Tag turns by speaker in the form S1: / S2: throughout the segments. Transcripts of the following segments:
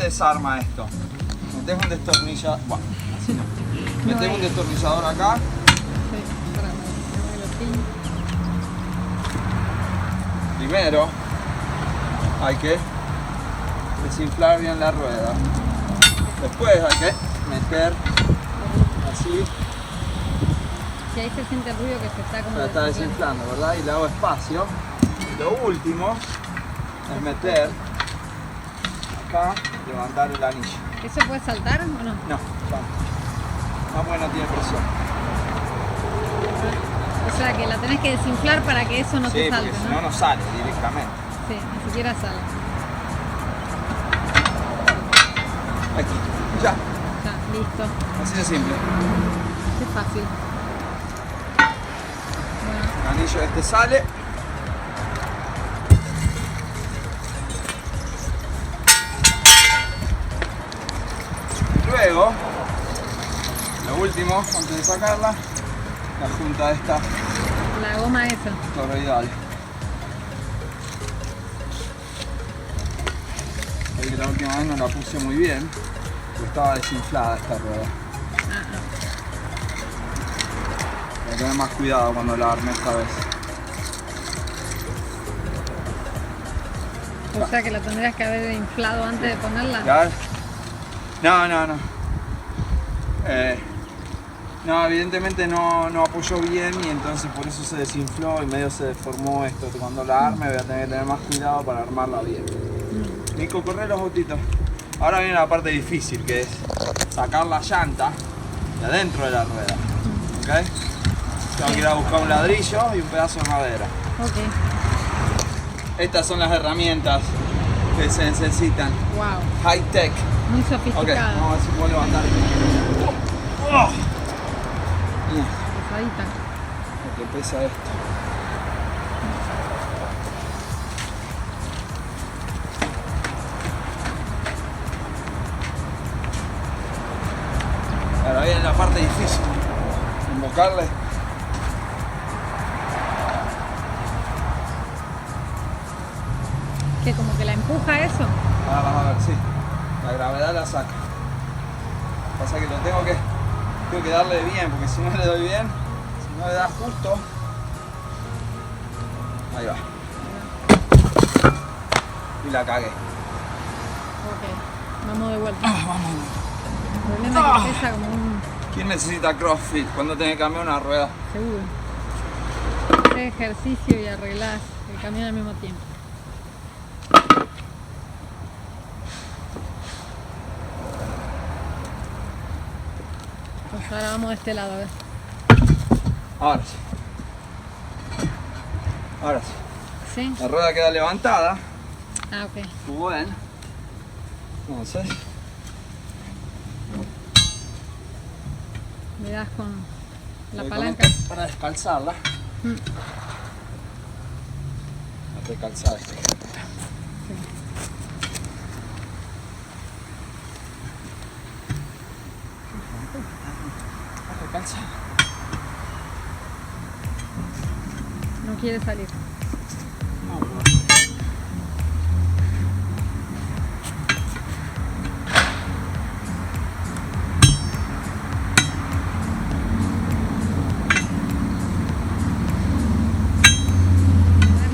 S1: desarma esto? Metés un destornillador. Bueno, así no. Metés un destornillador acá.
S2: Sí, para que lo pinche.
S1: Primero hay que desinflar bien la rueda. Después hay que meter así.
S2: Si ahí se siente el ruido que se está como...
S1: La está desinflando, ¿verdad? Y le hago espacio. Y lo último es meter acá, levantar el anillo.
S2: ¿Eso puede saltar o no?
S1: No, no porque no tiene presión.
S2: O sea que la tenés que desinflar para que eso no te salte,
S1: porque si
S2: ¿no?
S1: no, no sale directamente.
S2: Sí, ni siquiera sale.
S1: Aquí, ya.
S2: Ya, listo.
S1: Así de simple.
S2: Qué fácil. Bueno,
S1: El anillo este sale. Luego, lo último, antes de sacarla, la junta esta
S2: la goma esa.
S1: toroidal. Ahí que la última vez no la puse muy bien, porque estaba desinflada esta rueda. Hay que tener más cuidado cuando la arme esta vez.
S2: O sea que la tendrías que haber inflado antes de ponerla.
S1: ¿Ya? No. No, evidentemente no apoyó bien y entonces por eso se desinfló y medio se deformó esto. Cuando la arme voy a tener que tener más cuidado para armarla bien. Nico, corre los autitos. Ahora viene la parte difícil, que es sacar la llanta de adentro de la rueda. ¿Ok? Tengo que ir a buscar un ladrillo y un pedazo de madera.
S2: Ok.
S1: Estas son las herramientas que se necesitan.
S2: Wow.
S1: High tech.
S2: Muy
S1: Ok,
S2: sofisticada.
S1: vamos a ver si puedo levantar.
S2: Pesadita.
S1: Lo que pesa esto. Ahora viene la parte difícil. Invocarle.
S2: ¿Qué, como que la empuja eso?
S1: Ahora vamos a ver, sí. La gravedad la saca. Pasa que tengo que darle bien, porque si no le doy bien, si no le da justo. Ahí va. Y la cagué.
S2: Ok. Vamos de vuelta.
S1: Vamos.
S2: El problema es que pesa como un...
S1: ¿Quién necesita CrossFit cuando tiene que cambiar una rueda?
S2: Seguro. Haces ejercicio y arreglás el camión al mismo tiempo. Pues ahora vamos de este lado, a ver.
S1: Ahora sí. Ahora sí.
S2: ¿Sí?
S1: La rueda queda levantada.
S2: Ah, ok.
S1: Muy bien. Entonces,
S2: Le das con la
S1: voy
S2: palanca.
S1: con esto para descalzarla.
S2: Mm.
S1: A recalzar esto. A recalzar.
S2: No quiere salir.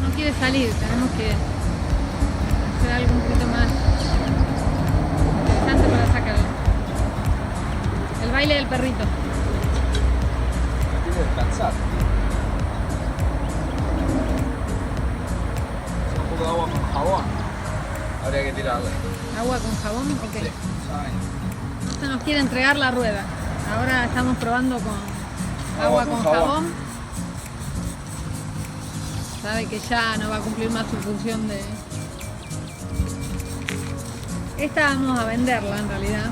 S2: No quiere salir, tenemos que hacer algo un poquito más interesante para sacarlo. El baile del perrito.
S1: Quiere descansar. Un poco de agua con jabón. Habría que tirarle.
S2: Agua con jabón, ok.
S1: Sí, saben.
S2: Se nos quiere entregar la rueda. Ahora estamos probando con agua con jabón. Sabe que ya no va a cumplir más su función de... Esta vamos a venderla en realidad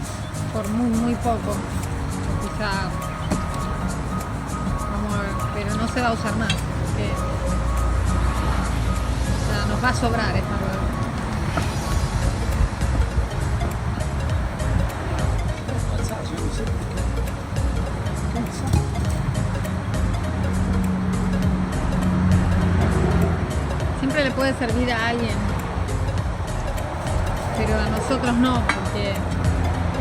S2: por muy poco. Quizá... Vamos a ver, pero no se va a usar más. Porque... O sea, nos va a sobrar esta rueda.
S1: Descansar, yo no sé.
S2: Siempre le puede servir a alguien, pero a nosotros no, porque porque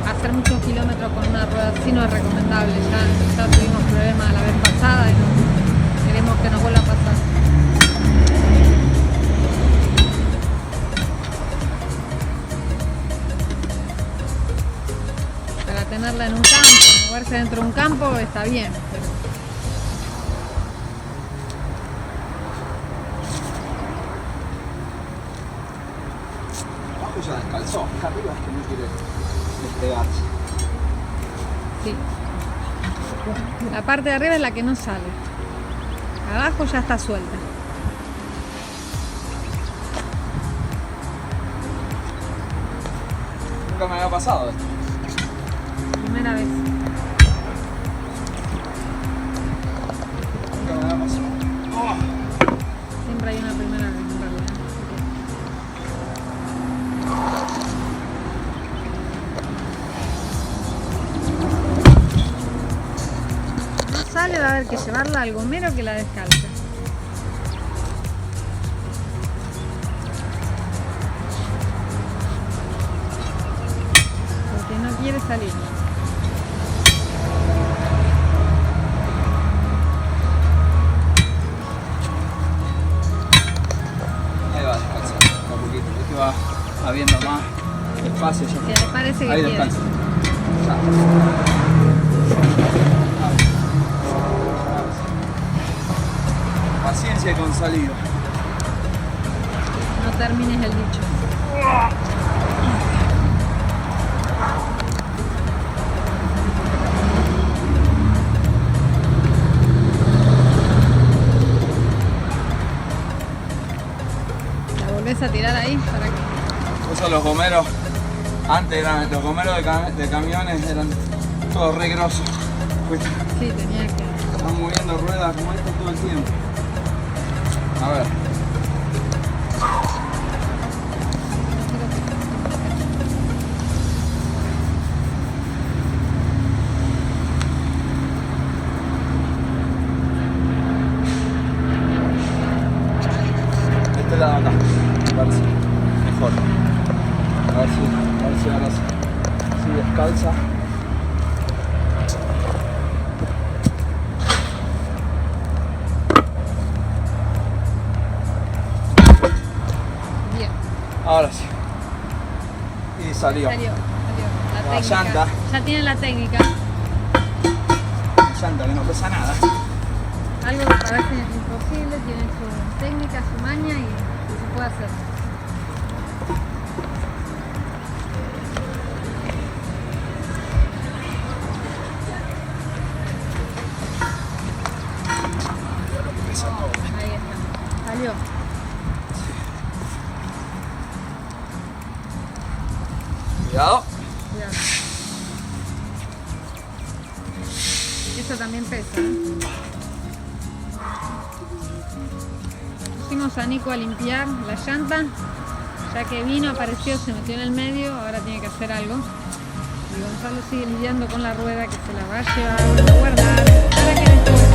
S2: hacer muchos kilómetros con una rueda así no es recomendable. Ya tuvimos problemas la vez pasada y no queremos que nos vuelva a pasar. Para tenerla en un campo, moverse dentro de un campo está bien, pero
S1: abajo ya descalzó, acá arriba es que no quiere despegarse.
S2: sí. La parte de arriba es la que no sale. Abajo ya está suelta.
S1: Nunca me había pasado esto.
S2: Primera vez.
S1: Nunca me había pasado. Oh.
S2: Siempre hay una primera vez en realidad. No sale, va a haber que llevarla al gomero que la descalza. Porque no quiere salir.
S1: Ahí va descansando un poquito, es que va habiendo más espacio ya.
S2: Que le parece que
S1: Ahí
S2: quiere.
S1: descansa. Ya. Paciencia con salida.
S2: No termines el dicho. La volvés a tirar ahí para que...
S1: Eso los gomeros, antes eran, los gomeros de camiones eran todos re grosos. Pues
S2: Sí, tenía que...
S1: están moviendo ruedas como esto todo el tiempo. A ver. Este lado acá, me parece mejor. A ver si ahora sí descalza.
S2: Bien,
S1: Ahora sí. Y salió.
S2: salió. La
S1: La
S2: técnica.
S1: llanta.
S2: Ya tiene la técnica.
S1: La llanta que no pesa nada.
S2: Algo que parece imposible, tiene su técnica, su maña y se puede hacer.
S1: Pesa todo.
S2: Ahí está. Salió.
S1: Cuidado.
S2: Cuidado. Eso también pesa, ¿eh? Pusimos a Nico a limpiar la llanta, ya que vino, apareció, se metió en el medio, ahora tiene que hacer algo. Y Gonzalo sigue lidiando con la rueda que se la va a llevar, a guardar, para que después